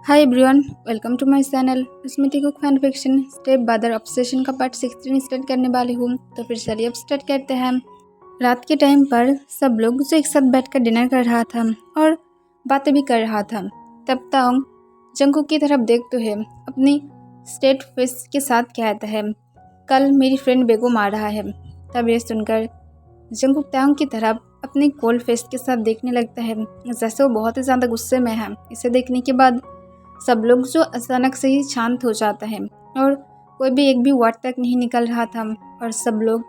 Hi everyone, welcome to my channel Smriti cook fan fiction step brother obsession का part 16 start करने वाली हूँ। तो फिर चलिए अब स्टार्ट करते हैं। रात के टाइम पर सब लोग जो एक साथ बैठकर डिनर कर रहा था और बातें भी कर रहा था, तब ताओंग जंगकुक की तरफ देखते हुए अपनी स्ट्रेट फेस के साथ कहता है, कल मेरी फ्रेंड बेगम आ रहा है। तब ये सुनकर जंगकुक ताओंग की तरफ अपनी कोल्ड फेस के साथ देखने लगता है, जैसे वो बहुत ही ज़्यादा गुस्से में है। इसे देखने के बाद सब लोग जो अचानक से ही शांत हो जाता है और कोई भी एक भी वर्ड तक नहीं निकल रहा था और सब लोग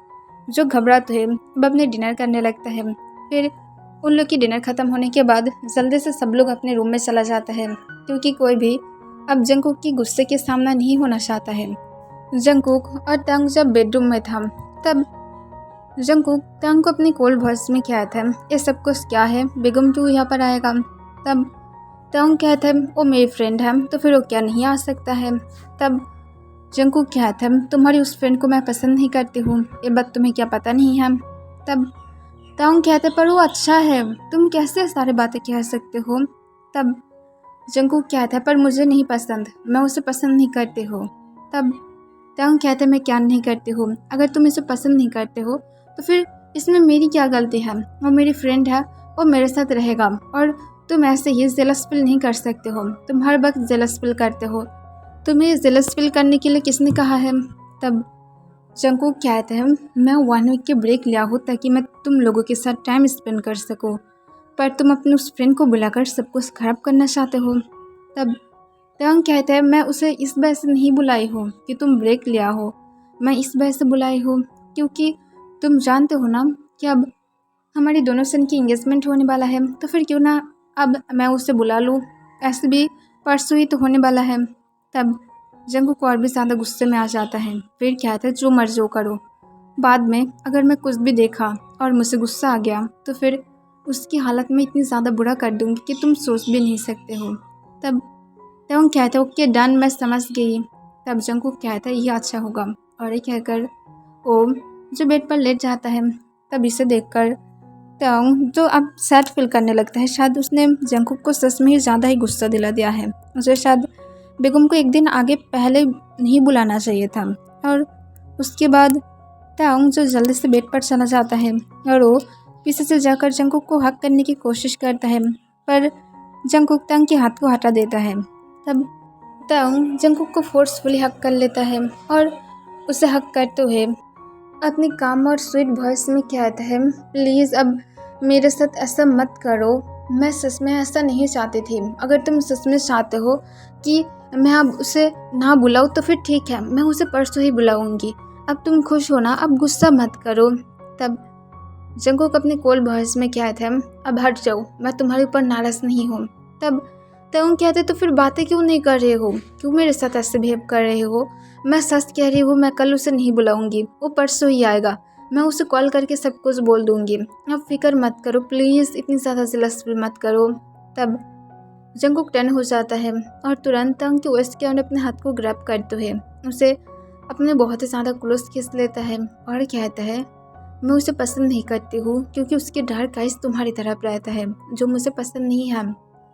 जो घबराते हुए अब अपने डिनर करने लगता है। फिर उन लोग की डिनर ख़त्म होने के बाद जल्दी से सब लोग अपने रूम में चला जाता है, क्योंकि कोई भी अब जंगकुक की गुस्से के सामना नहीं होना चाहता है। जंगकुक और तांग जब बेडरूम में था तब जंगकुक तांग को अपनी कोल्ड वॉइस में क्या था, ये सब कुछ क्या है, बेगम क्यों यहाँ पर आएगा। तब तांग कहता है वो मेरी फ्रेंड है तो फिर वो क्या नहीं आ सकता है। तब जंगकुक कहता है तुम्हारी उस फ्रेंड को मैं पसंद नहीं करती हूँ, ये बात तुम्हें क्या पता नहीं है। तब तांग कहता है पर वो अच्छा है, तुम कैसे सारी बातें कह सकते हो। तब जंगकुक कहता है पर मुझे नहीं पसंद, मैं उसे पसंद नहीं करती हूँ। तब तांग कहता है मैं क्या नहीं करती हूँ, अगर तुम इसे पसंद नहीं करते हो तो फिर इसमें मेरी क्या गलती है। वो मेरी फ्रेंड है, वो मेरे साथ रहेगा और तुम ऐसे ही जेलस फील नहीं कर सकते हो, तुम हर वक्त जेलस फील करते हो, तुम्हें जेलस फील करने के लिए किसने कहा है। तब जंगकुक कहते हैं मैं 1 वीक के ब्रेक लिया हूँ ताकि मैं तुम लोगों के साथ टाइम स्पेंड कर सकूँ, पर तुम अपने उस फ्रेंड को बुलाकर सब कुछ खराब करना चाहते हो। तब तांग कहते हैं मैं उसे इस वजह से नहीं बुलाई हूँ कि तुम ब्रेक लिया हो, मैं इस वजह से बुलाई हूँ क्योंकि तुम जानते हो ना कि अब हमारी दोनों सन की एंगेजमेंट होने वाला है, तो फिर क्यों ना अब मैं उसे बुला लूँ, ऐसे भी परसों ही तो होने वाला है। तब जंगकुक और भी ज़्यादा गुस्से में आ जाता है, फिर कहता है जो मर्जी हो करो, बाद में अगर मैं कुछ भी देखा और मुझसे गुस्सा आ गया तो फिर उसकी हालत में इतनी ज़्यादा बुरा कर दूँगी कि तुम सोच भी नहीं सकते हो। तब तांग कहता है ओके डन, मैं समझ गई। तब जंगकुक कहता है ये अच्छा होगा, और ये कहकर वो जो बेड पर लेट जाता है। तब इसे देखकर तांग जो अब सैड फील करने लगता है, शायद उसने जंगकुक को सच में ही ज़्यादा ही गुस्सा दिला दिया है, उसे शायद बेगम को एक दिन आगे पहले नहीं बुलाना चाहिए था। और उसके बाद तांग जो जल्दी से बेड पर चला जाता है और वो पीछे से जाकर जंगकुक को हक करने की कोशिश करता है, पर जंगकुक तांग के हाथ को हटा देता है। तब तांग जंगकुक को फोर्सफुली हक कर लेता है और उसे हक करते हुए अपनी काम और स्वीट वॉइस में कहता है प्लीज़ अब मेरे साथ ऐसा मत करो, मैं सच में ऐसा नहीं चाहती थी, अगर तुम सच में चाहते हो कि मैं अब उसे ना बुलाऊँ तो फिर ठीक है, मैं उसे परसों ही बुलाऊंगी, अब तुम खुश हो ना, अब गुस्सा मत करो। तब जंगकुक अपने कोल्ड वॉइस में कहता है अब हट जाओ, मैं तुम्हारे ऊपर नाराज़ नहीं हूँ। तब तांग कहते तो फिर बातें क्यों नहीं कर रहे हो, क्यों मेरे साथ ऐसे बिहेव कर रहे हो, मैं सच कह रही हूँ, मैं कल उसे नहीं बुलाऊंगी, वो परसों ही आएगा, मैं उसे कॉल करके सब कुछ बोल दूंगी, अब फिक्र मत करो प्लीज़, इतनी ज़्यादा जेलस फील मत करो। तब जंगकुक टर्न हो जाता है और तुरंत तांग के वेस्ट के अंदर अपने हाथ को ग्रैब करते हुए उसे अपने बहुत ही ज़्यादा क्लोज खींच लेता है और कहता है मैं उसे पसंद नहीं करती हूँ क्योंकि उसके डार्क आइज तुम्हारी तरफ रहता है जो मुझे पसंद नहीं है।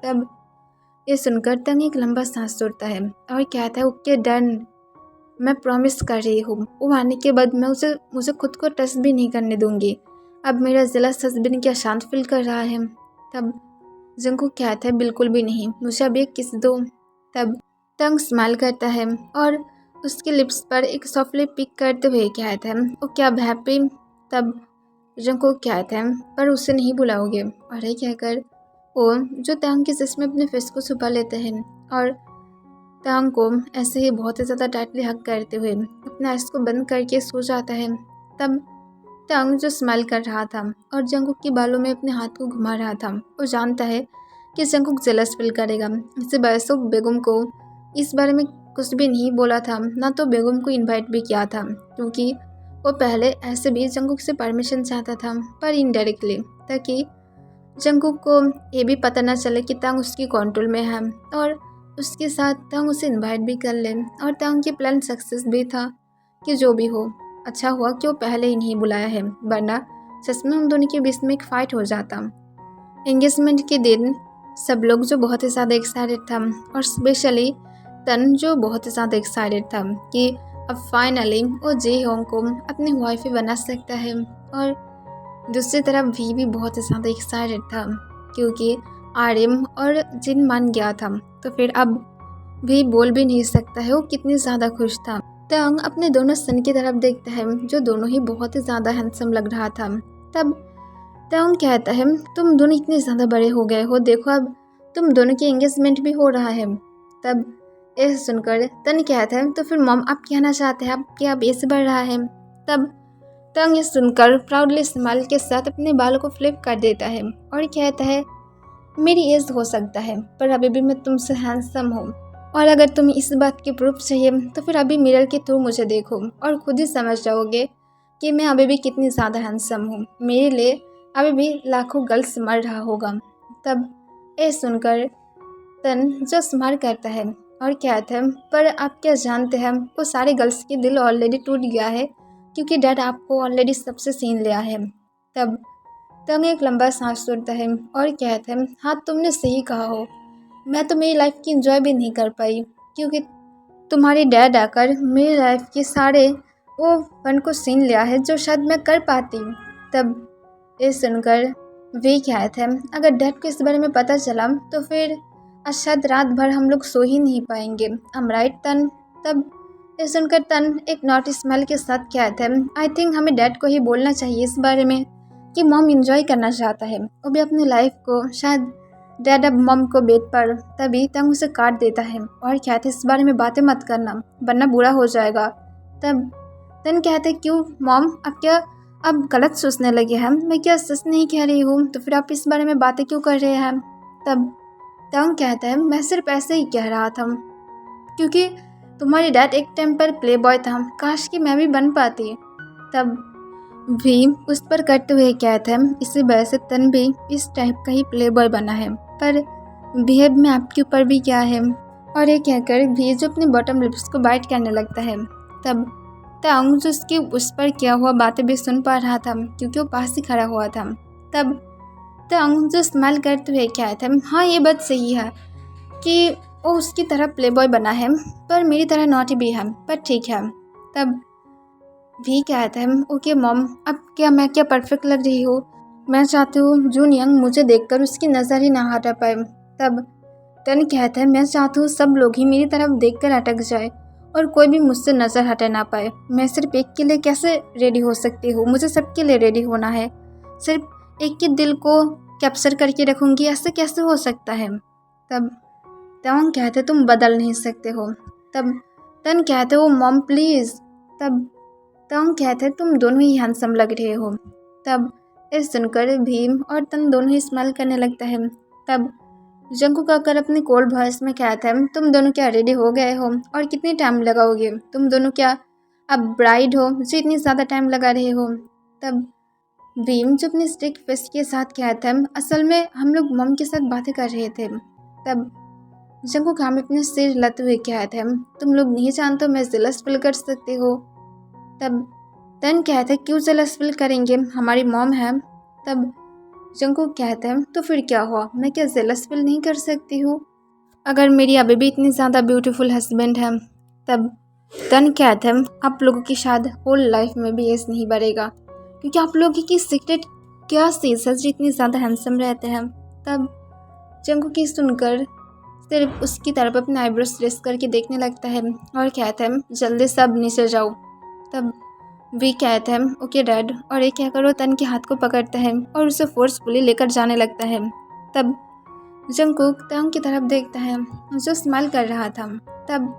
तब ये सुनकर तंग एक लंबा सांस छोड़ता है और कहता है ओके डन, मैं प्रॉमिस कर रही हूँ, वो आने के बाद मैं मुझे खुद को टच भी नहीं करने दूंगी, अब मेरा जेलस हस्बैंड क्या शांत फील कर रहा है। तब जंगकुक कहता है बिल्कुल भी नहीं, मुझे अब एक किस दो। तब तंग स्माइल करता है और उसके लिप्स पर एक सॉफ्टली पिक करते हुए कहता है ओ क्या हैप्पी। तब जंगकुक कहता है पर उसे नहीं बुलाओगे, और ये कहकर वो जो तांग के चश्मे अपने फेस को छुपा लेते हैं और तांग को ऐसे ही बहुत ही ज़्यादा टाइटली हक करते हुए अपने आइज को बंद करके सो जाता है। तब तांग जो स्माइल कर रहा था और जंगकुक के बालों में अपने हाथ को घुमा रहा था, वो जानता है कि जंगकुक जेलस फील करेगा, इससे वजह से बेगम को इस बारे में कुछ भी नहीं बोला था, ना तो बेगम को इनवाइट भी किया था, क्योंकि वो पहले ऐसे भी जंगकुक से परमिशन चाहता था पर इनडायरेक्टली, ताकि जंगकुक को ये भी पता न चले कि तांग उसकी कंट्रोल में है और उसके साथ तांग उसे इनवाइट भी कर ले। और तांग के प्लान सक्सेस भी था कि जो भी हो अच्छा हुआ कि वो पहले ही नहीं बुलाया है, वरना सच में उन दोनों के बीच में एक फाइट हो जाता। एंगेजमेंट के दिन सब लोग जो बहुत ही ज़्यादा एक्साइटेड था और स्पेशली तन जो बहुत ही ज़्यादा एक्साइटेड था कि अब फाइनली वो जी होंग को अपनी वाइफ बना सकता है। और दूसरी तरफ भी बहुत ही ज़्यादा एक्साइटेड था क्योंकि आर्यम और जिन मान गया था तो फिर अब भी बोल भी नहीं सकता है, वो कितनी ज़्यादा खुश था। तंग अपने दोनों सन की तरफ देखता है जो दोनों ही बहुत ही ज़्यादा हैंडसम लग रहा था। तब तंग कहता है तुम दोनों इतने ज़्यादा बड़े हो गए हो, देखो अब तुम दोनों की एंगेजमेंट भी हो रहा है। तब ये सुनकर तन कहता है तो फिर मॉम आप कहना चाहते हैं अब क्या अब ऐसे बढ़ रहा है। तब तंग ये सुनकर प्राउडली स्माइल के साथ अपने बालों को फ्लिप कर देता है और कहता है मेरी एज हो सकता है पर अभी भी मैं तुमसे हैंडसम हूँ, और अगर तुम्हें इस बात की प्रूफ चाहिए तो फिर अभी मिरर के थ्रू मुझे देखो और खुद ही समझ जाओगे कि मैं अभी भी कितनी ज़्यादा हैंडसम हूँ। मेरे लिए अभी भी लाखों गर्ल्स मर रहा होगा। तब ये सुनकर तन जो स्माइल करता है और कहता है पर आप क्या जानते हैं वो सारे गर्ल्स के दिल ऑलरेडी टूट गया है क्योंकि डैड आपको ऑलरेडी सबसे छीन लिया है। तब तंग एक लंबा सांस छोड़ता है और कहता है हाँ तुमने सही कहा हो, मैं तो मेरी लाइफ की एंजॉय भी नहीं कर पाई क्योंकि तुम्हारे डैड आकर मेरी लाइफ के सारे वो फन को छीन लिया है जो शायद मैं कर पाती। तब ये सुनकर वे कहते हैं अगर डैड को इस बारे में पता चला तो फिर आज शायद रात भर हम लोग सो ही नहीं पाएंगे। हम राइट तन। तब ये सुनकर तन एक नॉट स्माइल के साथ कहते हैं आई थिंक हमें डैड को ही बोलना चाहिए इस बारे में कि मॉम इंजॉय करना चाहता है वो भी अपनी लाइफ को, शायद डैड अब मॉम को बेड पर। तभी तंग उसे काट देता है और कहते इस बारे में बातें मत करना वरना बुरा हो जाएगा। तब तन कहते क्यों मॉम अब क्या अब गलत सोचने लगे हैं, मैं क्या सच नहीं कह रही हूँ तो फिर आप इस बारे में बातें क्यों कर रहे हैं। तब तंग कहता है मैं सिर्फ ऐसे ही कह रहा था क्योंकि तुम्हारे डैड एक टाइम पर प्ले बॉय था, काश कि मैं भी बन पाती। तब भी उस पर करते हुए कहता है इसी वजह से तन भी इस टाइप का ही प्ले बॉय बना है, पर बिहेव में आपके ऊपर भी क्या है। और ये कहकर भी जो अपने बॉटम लिप्स को बाइट करने लगता है। तब तंग जो उसकी उस पर क्या हुआ बातें भी सुन पा रहा था क्योंकि वो पास ही खड़ा हुआ था। तब तंग जो स्माइल करते हुए कहता है हाँ ये बात सही है कि वो उसकी तरह प्ले बॉय बना है पर मेरी तरह नॉटी भी है, पर ठीक है। तब भी कहता है ओके मॉम अब क्या मैं क्या परफेक्ट लग रही हूँ, मैं चाहती हूँ जून यंग मुझे देखकर उसकी नज़र ही ना हटा पाए। तब तन कहता है मैं चाहती हूँ सब लोग ही मेरी तरफ देखकर अटक जाए और कोई भी मुझसे नज़र हटा ना पाए। मैं सिर्फ एक के लिए कैसे रेडी हो सकती हूँ, मुझे सबके लिए रेडी होना है, सिर्फ एक के दिल को कैप्चर करके रखूँगी ऐसे कैसे हो सकता है। तब तंग कहते तुम बदल नहीं सकते हो। तब तन कहते हो मॉम प्लीज़। तब तंग कहते तुम दोनों ही हैंडसम लग रहे हो। तब इस सुनकर भीम और तन दोनों ही स्माइल करने लगता है। तब जंकुक आकर अपने कोल्ड वॉइस में कहता है तुम दोनों क्या रेडी हो गए हो और कितनी टाइम लगाओगे, तुम दोनों क्या अब ब्राइड हो जो इतनी ज़्यादा टाइम लगा रहे हो। तब भीम जो अपने स्टिक फेस के साथ कहता है असल में हम लोग मॉम के साथ बातें कर रहे थे। तब जंकुक हम अपने सिर हिलाते हुए कहते हैं तुम लोग नहीं जानते मैं जेलस फील कर सकती हो। तब तन कहते क्यों जेलस फील करेंगे, हमारी मॉम है। तब जंकुक कहते हैं तो फिर क्या हुआ, मैं क्या जेलस फील नहीं कर सकती हूँ अगर मेरी अभी भी इतनी ज़्यादा ब्यूटीफुल हस्बैंड है। तब तन कहते हैं आप लोगों की शायद होल लाइफ में भी ऐसे नहीं बढ़ेगा क्योंकि आप लोगों की सीक्रेट क्या चीज़ है जो इतनी ज़्यादा हैंडसम रहते हैं। तब जंकुक की सुनकर सिर्फ उसकी तरफ अपने आईब्रोज रेस करके देखने लगता है और कहता है जल्दी सब नीचे जाओ। तब वी कहता है ओके डैड, और ये कहकर वो तन के हाथ को पकड़ता है और उसे फोर्सफुली लेकर जाने लगता है। तब जंकुक तंग की तरफ देखता है जो स्माइल कर रहा था। तब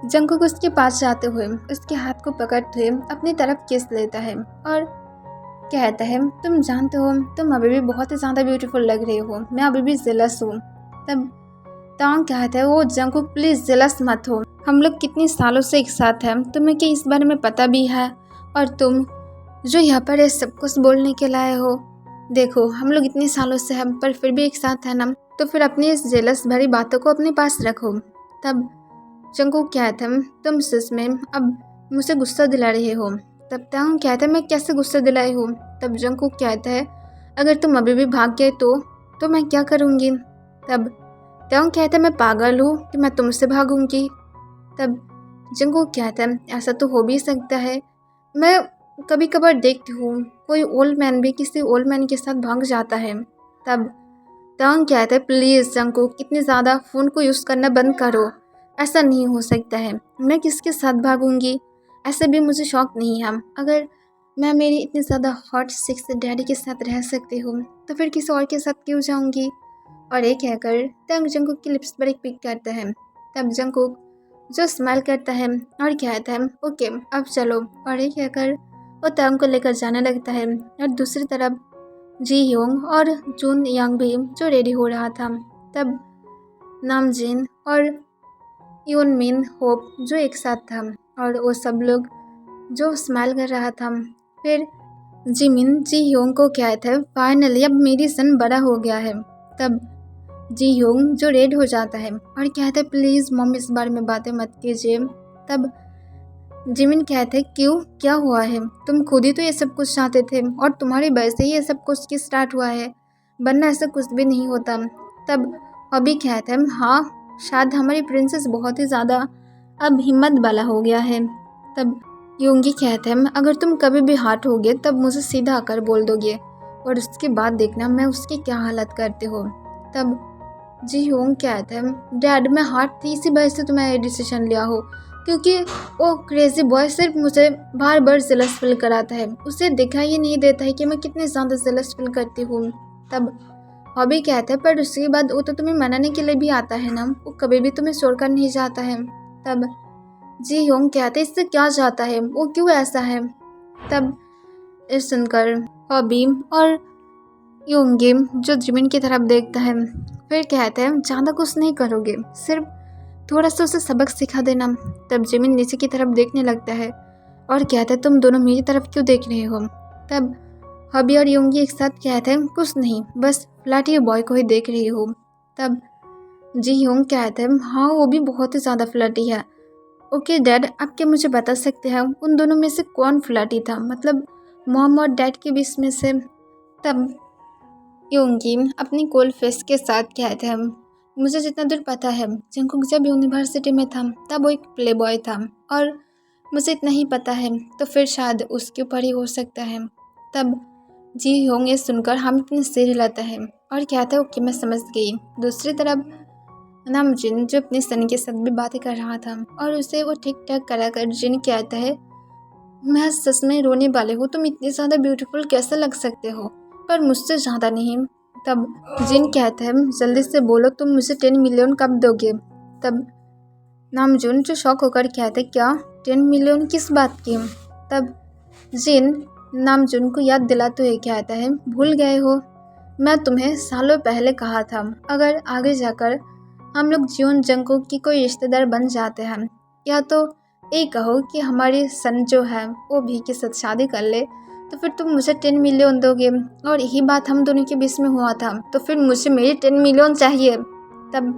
जंकुक उसके पास जाते हुए उसके हाथ को पकड़ते हुए अपनी तरफ किस लेता है और कहता है तुम जानते हो तुम अभी भी बहुत ही ज़्यादा ब्यूटीफुल लग रही हो, मैं अभी भी जेलस हूँ। तब तांग कहता है वो जंकुक प्लीज़ जेलस मत हो, हम लोग कितनी सालों से एक साथ हैं, तुम्हें क्या इस बारे में पता भी है, और तुम जो यहाँ पर है सब कुछ बोलने के लाए हो, देखो हम लोग इतने सालों से हैं पर फिर भी एक साथ है ना, तो फिर अपनी इस जेलस भरी बातों को अपने पास रखो। तब जंकुक कहता है तुम सच में अब मुझे गुस्सा दिला रहे हो। तब तांग कहता है मैं कैसे गुस्सा दिलाई हूँ। तब जंकुक कहता है अगर तुम अभी भी भाग गए तो मैं क्या करूँगी। तब त्योंग कहता है मैं पागल हूँ कि मैं तुमसे भागूंगी। तब जंगकुक कहता है ऐसा तो हो भी सकता है, मैं कभी कभार देखती हूँ कोई ओल्ड मैन भी किसी ओल्ड मैन के साथ भाग जाता है। तब त्योंग कहता है प्लीज़ जंगकुक इतनी ज़्यादा फ़ोन को यूज़ करना बंद करो, ऐसा नहीं हो सकता है, मैं किसके साथ भागूंगी, ऐसे भी मुझे शौक नहीं है। अगर मैं मेरी इतनी ज़्यादा हॉट सिक्स डैडी के साथ रह सकती हूँ तो फिर किसी और के साथ क्यों जाऊँगी। और ये कहकर त्योंग जंगकुक की लिप्स पर एक पिक करता है। तब जंगकुक जो स्माइल करता है और कहता है ओके अब चलो, और ये कहकर वो त्योंग को लेकर जाने लगता है। और दूसरी तरफ जी ह्योंग और जून यांग भी जो रेडी हो रहा था। तब नामजिन और यूनमिन होप जो एक साथ था और वो सब लोग जो स्माइल कर रहा था। फिर जिमिन जी ह्योंग को कहता है फाइनली अब मेरी सन बड़ा हो गया है। तब जी ह्योंग जो रेड हो जाता है और कहता है प्लीज़ मम्मी इस बारे में बातें मत कीजिए। तब जिमिन कहते हैं क्यों, क्या हुआ है, तुम खुद ही तो ये सब कुछ चाहते थे और तुम्हारी वजह से ही ये सब कुछ की स्टार्ट हुआ है, वरना ऐसा कुछ भी नहीं होता। तब अभी कहते हैं हाँ शायद हमारी प्रिंसेस बहुत ही ज़्यादा अब हिम्मत वाला हो गया है। तब योंगी कहते हैं अगर तुम कभी भी हार्ट होगे तब मुझे सीधा आकर बोल दोगे और उसके बाद देखना मैं उसकी क्या हालत करते हो। तब जी ह्योंग कहते हैं डैड मैं हार्ट थी इसी वजह से तुम्हें ये डिसीजन लिया हो, क्योंकि वो क्रेजी बॉय सिर्फ मुझे बार बार जेलस फील कराता है, उसे दिखाई ही नहीं देता है कि मैं कितनी ज़्यादा जेलस फील करती हूँ। तब हॉबी कहते हैं पर उसके बाद वो तो तुम्हें मनाने के लिए भी आता है ना, वो कभी भी तुम्हें छोड़कर नहीं जाता है। तब जी ह्योंग कहते इससे क्या चाहता है, वो क्यों ऐसा है। तब इस सुनकर हॉबी और योंगी जो जिमिन की तरफ देखता है फिर कहते हैं ज़्यादा कुछ नहीं करोगे, सिर्फ थोड़ा सा उसे सबक सिखा देना। तब जिमिन नीचे की तरफ देखने लगता है और कहता है तुम दोनों मेरी तरफ क्यों देख रहे हो। तब हॉबी और योंगी एक साथ कहते हैं कुछ नहीं, बस फ्लैटी बॉय को ही देख रही हो। तब जी ह्योंग कहते हैं हाँ वो भी बहुत ही ज़्यादा फ्लर्टी है। ओके डैड आप क्या मुझे बता सकते हैं उन दोनों में से कौन फ्लर्टी था, मतलब मॉम और डैड के बीच में से। तब योंगी अपनी कोल्ड फेस के साथ कहते हैं मुझे जितना दूर पता है जंगकुक जब यूनिवर्सिटी में था तब वो एक प्ले बॉय था और मुझे इतना ही पता है, तो फिर शायद उसके ऊपर ही हो सकता है। तब जी ह्योंग ये सुनकर हम अपने सिर हिलाता है और कहता है ओके मैं समझ गई। दूसरी तरफ नामजिन जो अपने सन के साथ भी बातें कर रहा था और उसे वो ठीक ठाक कराकर जिन कहता है मैं सच में रोने वाले हूँ, तुम इतनी ज़्यादा ब्यूटीफुल कैसे लग सकते हो, पर मुझसे ज़्यादा नहीं। तब जिन कहता है जल्दी से बोलो तुम मुझे 10 मिलियन कब दोगे। तब नामजुन जो शौक होकर कहते क्या 10 मिलियन किस बात की। तब जिन नामजुन को याद दिलाते हुए कहता है भूल गए हो, मैं तुम्हें सालों पहले कहा था अगर आगे जाकर हम लोग जियोन जंगकुक की कोई रिश्तेदार बन जाते हैं या तो ये कहो कि हमारी सन जो है वो भी के साथ शादी कर ले तो फिर तुम मुझे 10 मिलियन दोगे, और यही बात हम दोनों के बीच में हुआ था तो फिर मुझे मेरी 10 मिलियन चाहिए। तब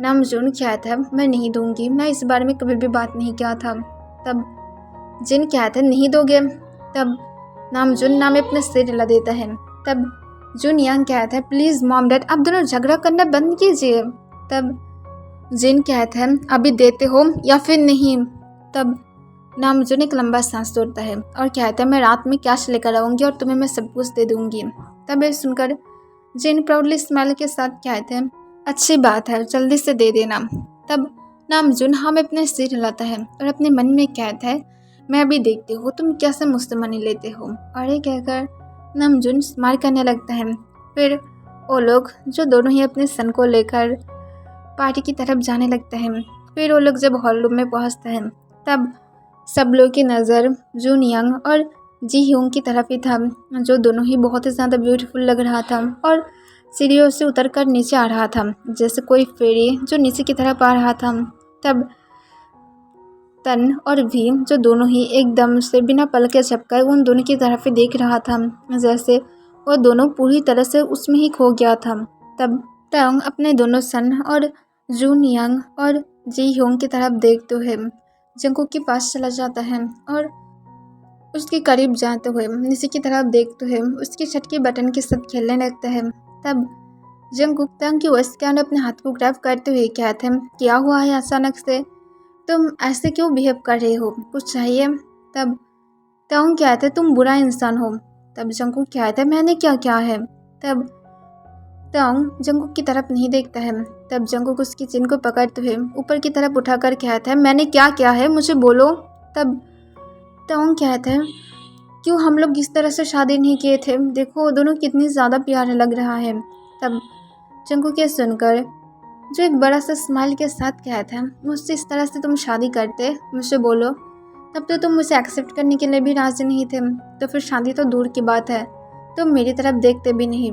नामजुन कहता है मैं नहीं दूंगी, मैं इस बारे में कभी भी बात नहीं किया था। तब जिन कहता है नहीं दोगे। तब नामजुन नाम अपने सिर हिला देता है। तब जुन यांग कहता है प्लीज़ मॉम डैड आप दोनों झगड़ा करना बंद कीजिए। तब जिन कहता है अभी देते हो या फिर नहीं। तब नामजुन एक लंबा सांस तोड़ता है और कहता है मैं रात में कैश लेकर आऊँगी और तुम्हें मैं सब कुछ दे दूँगी। तब ये सुनकर जिन प्राउडली स्माइल के साथ कहते हैं अच्छी बात है जल्दी से दे देना। तब नामजुन हम अपने सिर हिलाता है और अपने मन में कहता है मैं अभी देखती हूँ तुम कैसे मुझसे मनी लेते हो, और ये कहकर नामजुन स्माइल करने लगता है। फिर वो लोग जो दोनों ही अपने सन को लेकर पार्टी की तरफ जाने लगते हैं। फिर वो लोग जब हॉल रूम में पहुँचते हैं तब सब लोग की नज़र जून यांग और जी ह्योंग की तरफ ही था, जो दोनों ही बहुत ही ज़्यादा ब्यूटीफुल लग रहा था और सीढ़ियों से उतरकर नीचे आ रहा था जैसे कोई फेरी जो नीचे की तरफ आ रहा था। तब तन और भी जो दोनों ही एकदम से बिना पलके झपकाए उन दोनों की तरफ ही देख रहा था जैसे वो दोनों पूरी तरह से उसमें ही खो गया था। तब तंग अपने दोनों सन और जून यांग और जी ह्योंग की तरफ देखते हुए जंगकुक के पास चला जाता है और उसके करीब जाते हुए नीचे की तरफ देखते हुए उसकी छत के बटन के साथ खेलने लगता है। तब जंगकुक तंग की वेस्ट के अंदर अपने हाथ को ग्रैब करते हुए कहते हैं, क्या हुआ है अचानक से, तुम ऐसे क्यों बिहेव कर रहे हो, कुछ चाहिए। तब तंग कहते हैं, तुम बुरा इंसान हो। तब जंगकुक कहते हैं, मैंने क्या किया है। तब तंग जंगकुक की तरफ नहीं देखता है। तब जंगकुक उसकी चिन को पकड़ते हुए ऊपर की तरफ उठाकर कहता है, मैंने क्या किया है, मुझे बोलो। तब तंग कहते हैं, क्यों हम लोग इस तरह से शादी नहीं किए थे, देखो दोनों कितनी ज़्यादा प्यारे लग रहा है। तब जंगकुक ये सुनकर जो एक बड़ा सा स्माइल के साथ कहता है, मुझसे इस तरह से तुम शादी करते, मुझे बोलो। तब तो तुम मुझे एक्सेप्ट करने के लिए भी राजी नहीं थे, तो फिर शादी तो दूर की बात है, तुम मेरी तरफ देखते भी नहीं।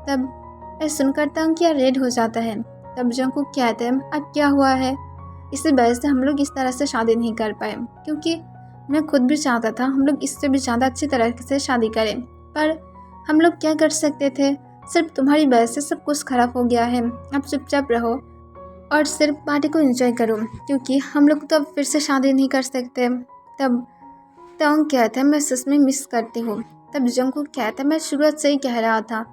तब ये सुनकर तंग किया रेड हो जाता है। तब जंगकुक कहते हैं, अब क्या हुआ है, इसी वजह से हम लोग इस तरह से शादी नहीं कर पाए, क्योंकि मैं खुद भी चाहता था हम लोग इससे भी ज़्यादा अच्छी तरह से शादी करें, पर हम लोग क्या कर सकते थे, सिर्फ तुम्हारी वजह से सब कुछ खराब हो गया है। अब चुपचाप रहो और सिर्फ पार्टी को एंजॉय करो, क्योंकि हम लोग तो अब फिर से शादी नहीं कर सकते। तब तंग कहता है, मैं सच में मिस करती हूँ। तब जंगकुक कहता है, मैं शुरुआत से ही कह रहा था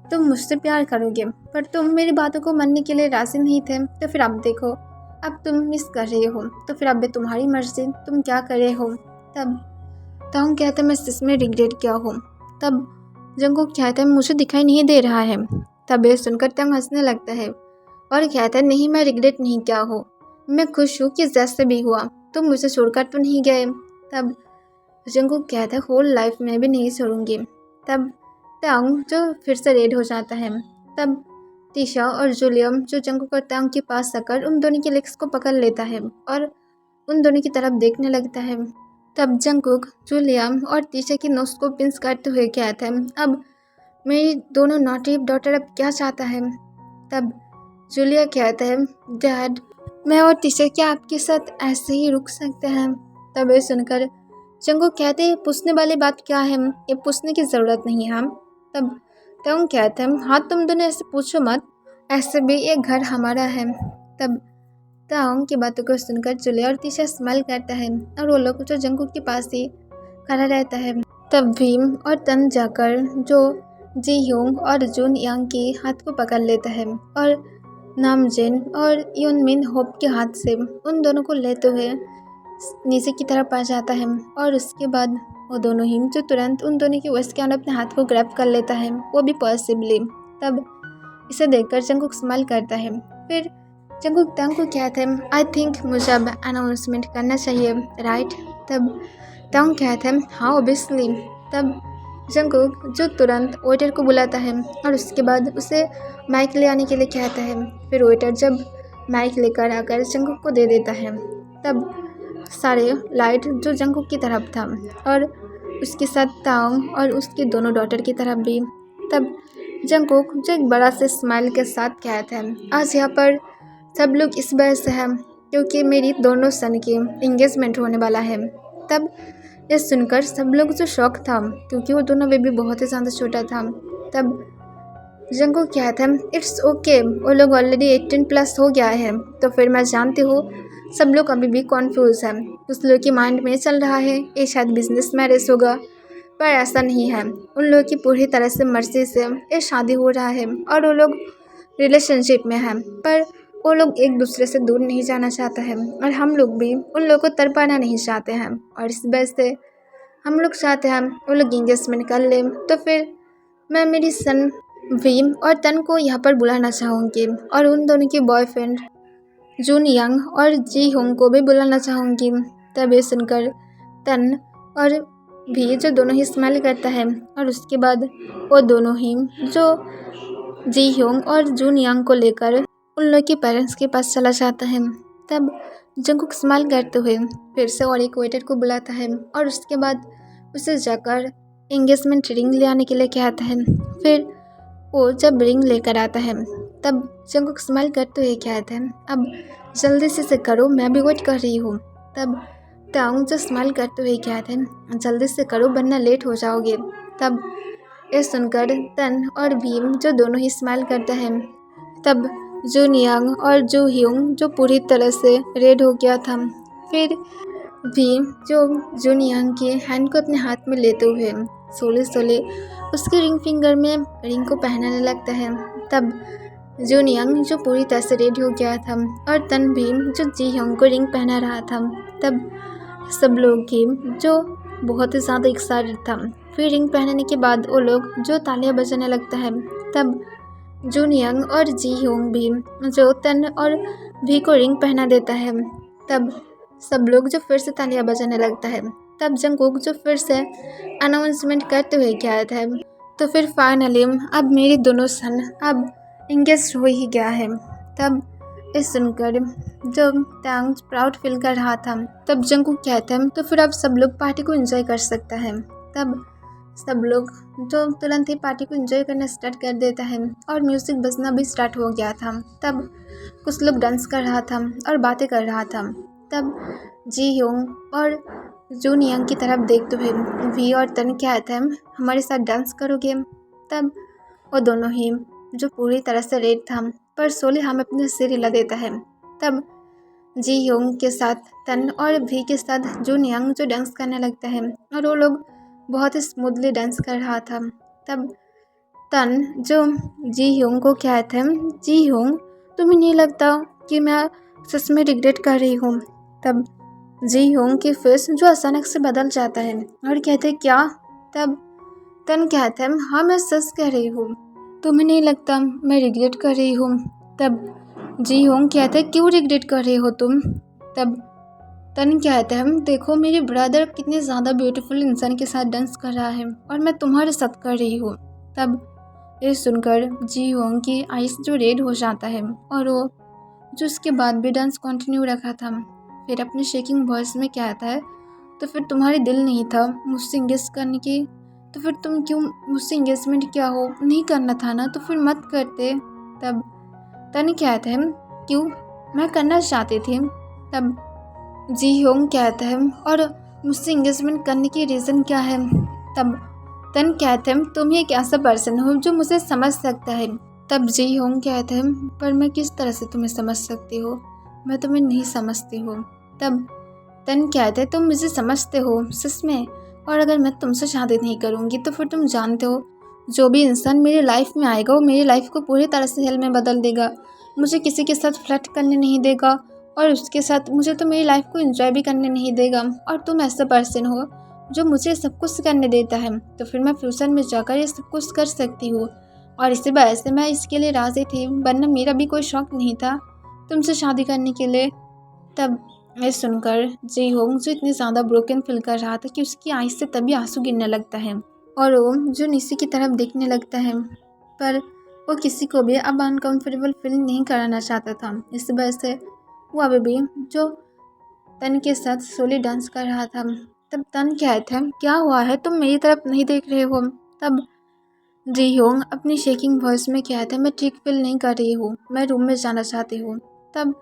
तुम मुझसे प्यार करोगे, पर तुम मेरी बातों को मानने के लिए राजी नहीं थे, तो फिर अब देखो अब तुम मिस कर रहे हो, तो फिर अब तुम्हारी मर्जी, तुम क्या कर रहे हो। तब तंग कहता है, मैं सच में रिग्रेट किया हूँ। तब जंगकुक कहता है, मुझे दिखाई नहीं दे रहा है। तब ये सुनकर तंग हंसने लगता है और कहता है, नहीं मैं रिग्रेट नहीं किया हूँ, मैं खुश हूँ कि जैसे भी हुआ तुम मुझे छोड़कर तो नहीं गए। तब जंगकुक कहता है, होल लाइफ में भी नहीं छोड़ूंगी। तब तंग जो फिर से रेड हो जाता है। तब तीशा और जूलियम जो जंगकुक और तंग के पास आकर उन दोनों के लेग्स को पकड़ लेता है और उन दोनों की तरफ देखने लगता है। तब जंगकुक जूलियम और तीशा की नोज को पिंच करते हुए कहता है, अब मेरी दोनों नॉटी डॉटर अब क्या चाहता है। तब जूलिया कहता है, डैड मैं और तीशा क्या आपके साथ ऐसे ही रुक सकते हैं। तब ये सुनकर जंगकुक कहते हैं, पूछने वाली बात क्या है, ये पूछने की ज़रूरत नहीं है। तब तंग कहते हैं, हाँ तुम दोनों ऐसे पूछो मत, ऐसे भी ये घर हमारा है। तब तंग की बातों को सुनकर जूलिया और तीशा स्माइल करता है और वो लोग जो जंगकुक के पास ही खड़ा रहता है। तब भीम और तन जाकर जो जी ह्यूंग और जून यांग के हाथ को पकड़ लेता है और नामजिन और यूनमिन होप के हाथ से उन दोनों को लेते हुए नीचे की तरफ आ जाता है और उसके बाद वो दोनों ही जो तुरंत उन दोनों की वेस्ट के अंदर अपने हाथ को ग्रैब कर लेता है, वो भी पॉसिबली। तब इसे देखकर जंगकुक स्माइल करता है। फिर जंगकुक तंग को कहते हैं, आई थिंक मुझे अब अनाउंसमेंट करना चाहिए, राइट। तब तंग कहते हैं, हाँ ओबियसली। तब जंगकुक जो तुरंत वेटर को बुलाता है और उसके बाद उसे माइक ले आने के लिए कहता है। फिर वेटर जब माइक लेकर आकर जंगकुक को दे देता है, तब सारे लाइट जो जंगकुक की तरफ था और उसके साथ तांग और उसकी दोनों डॉटर की तरफ भी। तब जंगकुक जो एक बड़ा से स्माइल के साथ कहता है, आज यहाँ पर सब लोग इस वजह से हैं क्योंकि मेरी दोनों सन की इंगेजमेंट होने वाला है। तब ये सुनकर सब लोग जो शौक था, क्योंकि वो दोनों बेबी बहुत ही ज़्यादा छोटा था। तब जंगकुक कहता है, इट्स ओके, वो लोग ऑलरेडी 18+ हो गया है, तो फिर मैं जानती हूँ सब लोग अभी भी कॉन्फ्यूज़ हैं। उस लोग के माइंड में चल रहा है ये शायद बिजनेस मैरिज होगा, पर ऐसा नहीं है। उन लोगों की पूरी तरह से मर्जी से ये शादी हो रहा है और वो लोग रिलेशनशिप में हैं, पर वो लोग एक दूसरे से दूर नहीं जाना चाहते हैं और हम लोग भी उन लोगों को तड़पाना नहीं चाहते हैं, और इस वजह से हम लोग चाहते हैं वो लोग इंगेजमेंट कर लें। तो फिर मैं मेरी सन भीम और तन को यहाँ पर बुलाना चाहूँगी और उन दोनों के बॉयफ्रेंड जून यंग और जी होंग को भी बुलाना चाहूँगी। तब ये सुनकर तन और भी जो दोनों ही स्माइल करता है और उसके बाद वो दोनों ही जो जी होंग और जून यंग को लेकर उन लोग के पेरेंट्स के पास चला जाता है। तब जंगकुक स्माइल करते हुए फिर से और एक वेटर को बुलाता है और उसके बाद उसे जाकर एंगेजमेंट रिंग ले आने के लिए कहता है। फिर वो जब रिंग लेकर आता है तब जंगकुक स्माइल करते हुए कहते हैं, अब जल्दी से करो, मैं भी वेट कर रही हूँ। तब तांग जो स्माइल करते हुए कहते हैं, जल्दी से करो वरना लेट हो जाओगे। तब ये सुनकर तन और भीम जो दोनों ही स्माइल करते हैं। तब जून यांग और जू ह्यूंग जो पूरी तरह से रेड हो गया था, फिर भीम जो जून यांग के हैंड को अपने हाथ में लेते हुए सोले सोले उसके रिंग फिंगर में रिंग को पहनाने लगता है। तब जूनियंग जो पूरी तरह से रेडी हो गया था और तन भी जो जी होंग को रिंग पहना रहा था। तब सब लोग की जो बहुत ही ज़्यादा एक्साइटेड था। फिर रिंग पहनने के बाद वो लोग जो तालियां बजाने लगता है। तब जूनियंग और जी होंग भी जो तन और भी को रिंग पहना देता है। तब सब लोग जो फिर से तालियां बजाने लगता है। तब जंगकुक जो फिर से अनाउंसमेंट करते हुए क्या आता है, तो फिर फाइनली अब मेरे दोनों सन अब इंगेज हो ही गया है। तब इस सुनकर जो टैंग प्राउड फील कर रहा था। तब जंगकुक कहता है तो फिर अब सब लोग पार्टी को एंजॉय कर सकता है। तब सब लोग जो तुरंत ही पार्टी को एंजॉय करना स्टार्ट कर देता है और म्यूज़िक बजना भी स्टार्ट हो गया था। तब कुछ लोग डांस कर रहा था और बातें कर रहा था। तब जी होंग और जूनियंग की तरफ देखते हुए वी और तन कहते हैं हमारे साथ डांस करोगे। तब वो दोनों ही जो पूरी तरह से रेड था पर सोले हम अपने सिर हिला देता है। तब जी होंग के साथ तन और भी के साथ जूनियंग जो डांस करने लगता है और वो लोग बहुत ही स्मूथली डांस कर रहा था। तब तन जो जी होंग को कहते हैं जी होंग तुम्हें नहीं लगता कि मैं सच में रिग्रेट कर रही हूँ। तब जी होंग की फेस जो अचानक से बदल जाता है और कहते क्या। तब तन कहते हैं हाँ मैं सच कह रही हूँ, तुम्हें नहीं लगता मैं रिग्रेट कर रही हूँ। तब जी होंग कहते हैं क्यों रिग्रेट कर रही हो तुम। तब तन कहते हैं देखो मेरे ब्रदर कितने ज़्यादा ब्यूटीफुल इंसान के साथ डांस कर रहा है और मैं तुम्हारे साथ कर रही हूँ। तब ये सुनकर जी होंग की आइस जो रेड हो जाता है और वो जो उसके बाद भी डांस कंटिन्यू रखा था। फिर अपने शेकिंग वॉइस में कहता है तो फिर तुम्हारे दिल नहीं था मुझसे इंगेज करने की, तो फिर तुम क्यों मुझसे इंगेजमेंट क्या हो नहीं करना था ना, तो फिर मत करते। तब तन कहते हैं क्यों मैं करना चाहती थी। तब जी होंग कहते हैं और मुझसे इंगेजमेंट करने की रीज़न क्या है। तब तन कहते हैं तुम एक ऐसा पर्सन हो जो मुझे समझ सकता है। तब जी होंग कहते हैं पर मैं किस तरह से तुम्हें समझ सकती हो, मैं तुम्हें नहीं समझती हूँ। तब तन कहते तुम मुझे समझते हो सच में, और अगर मैं तुमसे शादी नहीं करूँगी तो फिर तुम जानते हो जो भी इंसान मेरी लाइफ में आएगा वो मेरी लाइफ को पूरी तरह से हेल में बदल देगा, मुझे किसी के साथ फ्लर्ट करने नहीं देगा और उसके साथ मुझे तो मेरी लाइफ को एंजॉय भी करने नहीं देगा। और तुम ऐसा पर्सन हो जो मुझे सब कुछ करने देता है, तो फिर मैं फ्यूचर में जाकर ये सब कुछ कर सकती हूँ और इसी वजह से मैं इसके लिए राज़ी थी, वरना मेरा भी कोई शौक़ नहीं था तुमसे शादी करने के लिए। तब ये सुनकर जी होंग जो इतनी ज़्यादा ब्रोकन फील कर रहा था कि उसकी आँख से तभी आंसू गिरने लगता है और वो जो निशी की तरफ देखने लगता है, पर वो किसी को भी अब अनकम्फर्टेबल फील नहीं कराना चाहता था। इस वजह से वो अभी भी जो तन के साथ सोली डांस कर रहा था। तब तन कहता है क्या हुआ है तुम मेरी तरफ नहीं देख रहे हो। तब जी होंग अपनी शेकिंग वॉइस में कहता है मैं ठीक फील नहीं कर रही हूँ, मैं रूम में जाना चाहती हूँ। तब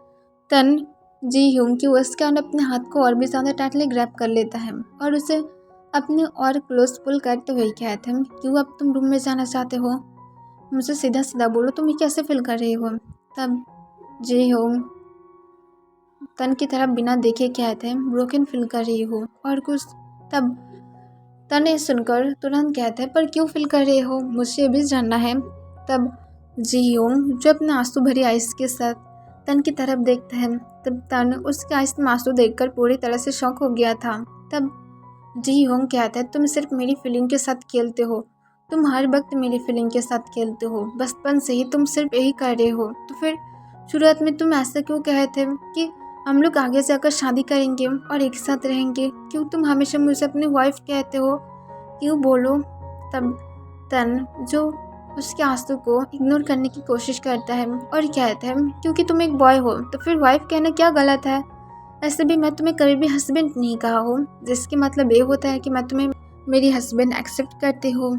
तन जी होंग की वॉइस के अंदर अपने हाथ को और भी ज़्यादा टाइटली ग्रैब कर लेता है और उसे अपने और क्लोज पुल करते हुए कहते हैं क्यों अब तुम रूम में जाना चाहते हो, मुझे सीधा सीधा बोलो तुम कैसे फील कर रही हो। तब जी होंग तन की तरफ बिना देखे कहते हैं ब्रोकन फील कर रही हो और कुछ। तब तन ये सुनकर तुरंत कहते हैं पर क्यों फील कर रहे हो, मुझे भी जानना है। तब जी होंग जो अपने आंसू भरी आइस के साथ तन की तरफ देखता है। तब तन उसके आइस में आंसू देखकर पूरी तरह से शॉक हो गया था। तब जी होंग कहता है तुम सिर्फ मेरी फीलिंग के साथ खेलते हो, तुम हर वक्त मेरी फीलिंग के साथ खेलते हो, बचपन से ही तुम सिर्फ यही कर रहे हो, तो फिर शुरुआत में तुम ऐसा क्यों कहे थे कि हम लोग आगे जाकर शादी करेंगे और एक साथ रहेंगे, क्यों तुम हमेशा मुझे अपनी वाइफ कहते हो, क्यों बोलो। तब तन जो उसके आंसू को इग्नोर करने की कोशिश करता है और कहता है क्योंकि तुम एक बॉय हो तो फिर वाइफ कहना क्या गलत है, ऐसे भी मैं तुम्हें कभी भी हस्बैंड नहीं कहा हूँ, जिसके मतलब ये होता है कि मैं तुम्हें मेरी हस्बैंड एक्सेप्ट करती हूँ।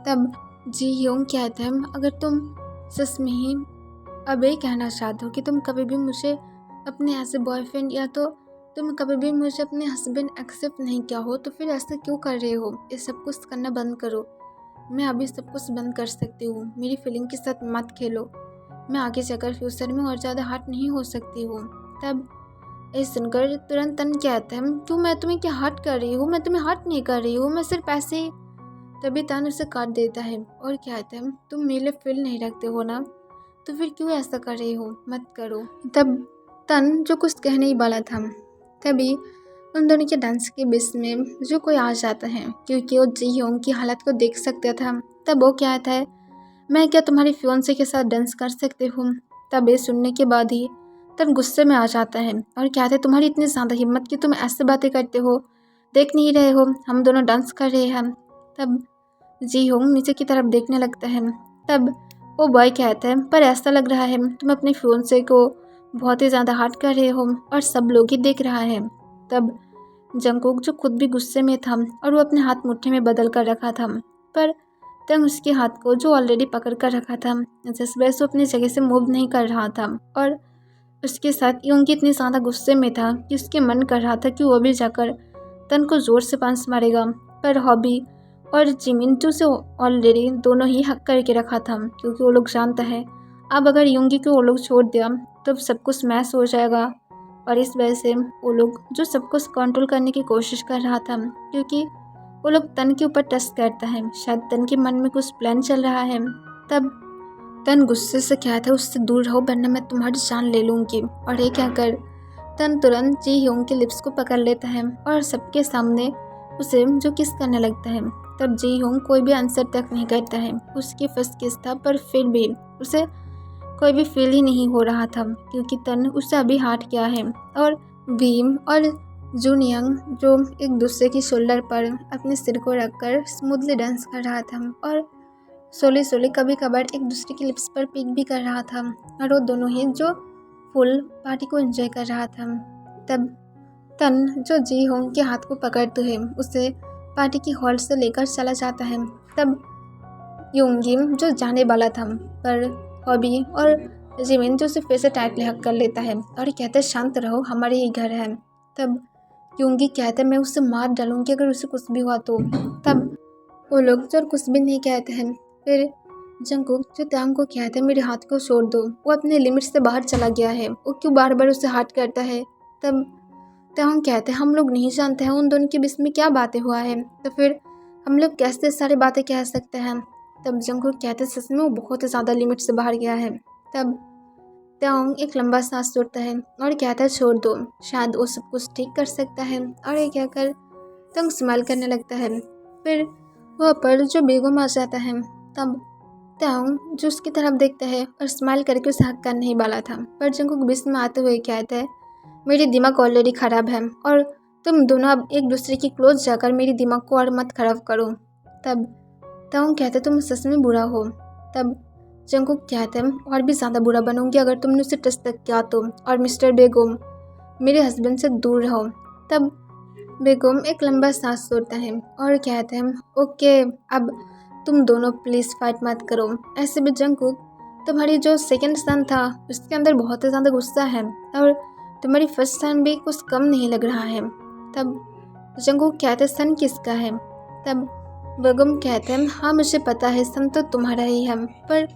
तब जी होंग कहता है अगर तुम सच में ही अब यही कहना चाहते हो कि तुम कभी भी मुझे अपने ऐसे बॉयफ्रेंड या तो तुम कभी भी मुझे अपने हस्बैंड एक्सेप्ट नहीं किया हो, तो फिर ऐसा क्यों कर रहे हो, ये सब कुछ करना बंद करो, मैं अभी सब कुछ बंद कर सकती हूँ, मेरी फीलिंग के साथ मत खेलो, मैं आगे जाकर फ्यूचर में और ज़्यादा हर्ट नहीं हो सकती हूँ। तब ये सुनकर तुरंत तन कहता है क्यों मैं तुम्हें क्या हर्ट कर रही हूँ, मैं तुम्हें हर्ट नहीं कर रही हूँ, मैं सिर्फ ऐसे ही। तभी तन उसे काट देता है और कहता है तुम मेरे लिए फील नहीं रखते हो ना, तो फिर क्यों ऐसा कर रही हो, मत करो। तब तन जो कुछ कहने ही वाला था, तभी उन दोनों के डांस के बीच में जो कोई आ जाता है, क्योंकि वो जी होंग की हालत को देख सकता था। तब वो कहता है, मैं क्या तुम्हारी फियोंसे के साथ डांस कर सकती हूँ। तब ये सुनने के बाद ही तन गुस्से में आ जाता है और कहते हैं, तुम्हारी इतनी ज़्यादा हिम्मत कि तुम ऐसे बातें करते हो, देख नहीं रहे हो हम दोनों डांस कर रहे हैं। तब जी होंग नीचे की तरफ देखने लगता है। तब वो बॉय कहता है, पर ऐसा लग रहा है तुम अपनी फियोंसे को बहुत ही ज़्यादा हार्ट कर रहे हो और सब लोग ही देख रहा है। तब जंगकुक जो खुद भी गुस्से में था और वो अपने हाथ मुट्ठी में बदल कर रखा था, पर तंग उसके हाथ को जो ऑलरेडी पकड़ कर रखा था, जिस वजह से अपनी जगह से मूव नहीं कर रहा था। और उसके साथ योंगी इतनी ज़्यादा गुस्से में था कि उसके मन कर रहा था कि वो भी जाकर तन को ज़ोर से पांच मारेगा, पर हॉबी और जिमिन जो से ऑलरेडी दोनों ही हक करके रखा था, क्योंकि वो लोग जानता है अब अगर योंगी को वो लोग छोड़ दिया तो सब कुछ मैस हो जाएगा। और इस वजह से वो लोग जो सब कुछ कंट्रोल करने की कोशिश कर रहा था, क्योंकि वो लोग तन के ऊपर टेस्ट करता है, शायद तन के मन में कुछ प्लान चल रहा है। तब तन गुस्से से कहता है, उससे दूर रहो वरना मैं तुम्हारी जान ले लूँगी। और ये कहकर तन तुरंत जी ह्योंग के लिप्स को पकड़ लेता है और सबके सामने उसे जो किस करने लगता है। तब जी ह्योंग कोई भी आंसर तक नहीं करता है, उसकी फर्स्ट किस था, पर फिर भी उसे कोई भी फील ही नहीं हो रहा था, क्योंकि तन उसे अभी हार्ट किया है। और भीम और जूनियंग जो एक दूसरे की शोल्डर पर अपने सिर को रखकर स्मूथली डांस कर रहा था और सोली सोली कभी कभार एक दूसरे की लिप्स पर पिक भी कर रहा था, और वो दोनों ही जो फुल पार्टी को एंजॉय कर रहा था। तब तन जो जी होंग के हाथ को पकड़ते हुए उसे पार्टी की हॉल से लेकर चला जाता है। तब योंगिम जो जाने वाला था, पर हॉबी और जिमिन जो उसे फिर से टाइटली हक कर लेता है और कहते हैं, शांत रहो हमारे ही घर है। तब योंगी कहते हैं, मैं उसे मार डालूंगी अगर उसे कुछ भी हुआ तो। तब वो लोग जो कुछ भी नहीं कहते हैं। फिर जंगकुक जो त्यांग को कहते हैं, मेरे हाथ को छोड़ दो, वो अपने लिमिट से बाहर चला गया है, वो क्यों बार बार उसे हार्ट करता है। तब त्यांग कहते हैं, हम लोग नहीं जानते हैं उन दोनों के बीच में क्या बातें हुआ है, तो फिर हम लोग कैसे सारी बातें कह सकते हैं। तब जंगकुक कहते हैं, सच में वो बहुत ही ज़्यादा लिमिट से बाहर गया है। तब त्यांग एक लंबा सांस छोड़ता है और कहता है, छोड़ दो, शायद वो सब कुछ ठीक कर सकता है। और ये कहकर त्यांग स्माइल करने लगता है। फिर वह पर जो बेगम आ जाता है। तब त्यांग जो उसकी तरफ देखता है और स्माइल करके उसे हक करने ही वाला था, पर जंगकुक बीच में आते हुए कहता है, मेरी दिमाग ऑलरेडी ख़राब है और तुम दोनों अब एक दूसरे की क्लोज जाकर मेरी दिमाग को और मत खराब करो। तब त्यांग कहते, तुम सच में बुरा हो। तब जंगकुक कहते हैं, और भी ज़्यादा बुरा बनूंगी अगर तुमने उसे टच तक किया तो, और मिस्टर बेगम मेरे हस्बैंड से दूर रहो। तब बेगम एक लंबा सांस छोड़ता है और कहते हैं, ओके अब तुम दोनों प्लीज़ फाइट मत करो। ऐसे भी जंगकुक तुम्हारी जो सेकंड सन था उसके अंदर बहुत ही ज़्यादा गुस्सा है और तुम्हारी फर्स्ट सन भी कुछ कम नहीं लग रहा है। तब जंगकुक कहते, सन किसका है। तब बेगम कहते हैं, हाँ मुझे पता है सन तो तुम्हारा ही है, पर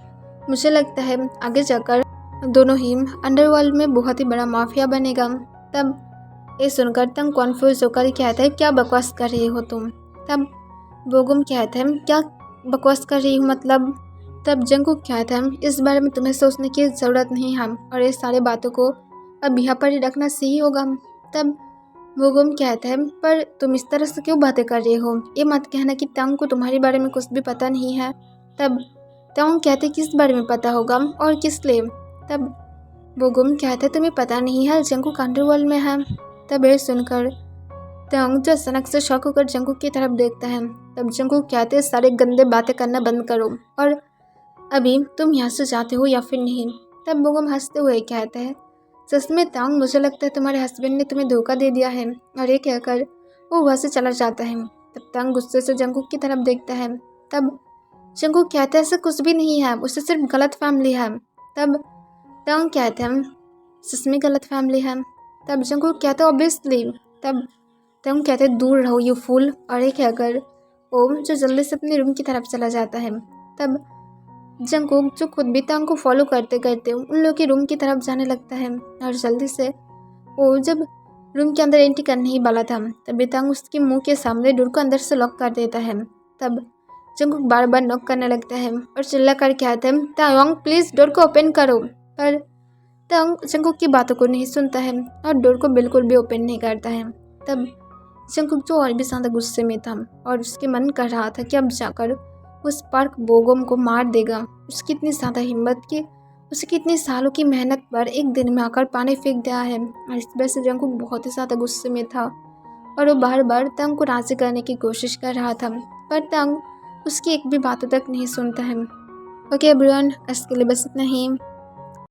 मुझे लगता है आगे जाकर दोनों ही अंडरवर्ल्ड में बहुत ही बड़ा माफिया बनेगा। तब ये सुनकर तंग कॉन्फ्यूज होकर कहता है, क्या बकवास कर रही हो तुम। तब बेगम कहते हैं, क्या बकवास कर रही हूँ मतलब। तब जंगकुक कहता है, इस बारे में तुम्हें सोचने की ज़रूरत नहीं है और ये सारी बातों को अब यहाँ पर ही रखना सही होगा। तब बेगम कहता है, पर तुम इस तरह से क्यों बातें कर रही हो, ये मत कहना कि तंग को तुम्हारे बारे में कुछ भी पता नहीं है। तब तंग कहते, किस बारे में पता होगा और किस लिए। तब बेगम कहते, तुम्हें पता नहीं है जंगकुक अंडरवर्ल्ड में है। तब ये सुनकर तंग जो अचानक से शॉक होकर जंगकुक की तरफ देखता है। तब जंगकुक कहते, सारे गंदे बातें करना बंद करो और अभी तुम यहाँ से जाते हो या फिर नहीं। तब बेगम हंसते हुए कहते हैं, सच में तंग मुझे लगता है तुम्हारे हस्बैंड ने तुम्हें धोखा दे दिया है। और ये कहकर वो वहाँ से चला जाता है। तब तंग गुस्से से जंगकुक की तरफ देखता है। तब जंगकुक कहते हैं, ऐसा कुछ भी नहीं है, उससे सिर्फ गलत फैमिली है। तब तंग कहते हैं, सच में गलत फैमिली है। तब जंगकुक कहते हैं, ऑब्वियसली। तब तंग कहते हैं, दूर रहो यू फूल। और ये कहकर वो जो जल्दी से अपने रूम की तरफ चला जाता है। तब जंगकुक जो खुद भी तंग को फॉलो करते करते उन लोगों के रूम की तरफ जाने लगता है और जल्दी से वो जब रूम के अंदर एंट्री करने ही वाला था तभी तंग उसके मुंह के सामने डोर को अंदर से लॉक कर देता है। तब जंगकुक बार बार नॉक करने लगता है और चिल्ला कर कहता है, तायोंग प्लीज़ डोर को ओपन करो। पर तायोंग जंगकुक की बातों को नहीं सुनता है और डोर को बिल्कुल भी ओपन नहीं करता है। तब जंगकुक जो और भी ज़्यादा गुस्से में था और उसके मन कर रहा था कि अब जाकर उस पार्क बोगम को मार देगा। उसकी इतनी ज़्यादा हिम्मत कि उसकी इतनी सालों की मेहनत पर एक दिन में आकर पानी फेंक दिया है। और इस वजह से जंगकुक बहुत ही ज़्यादा गुस्से में था और वो बार बार तंग को राज़ी करने की कोशिश कर रहा था, पर तंग उसकी एक भी बातों तक नहीं सुनता है। ओके एवरीवन, आज के लिए बस इतना ही।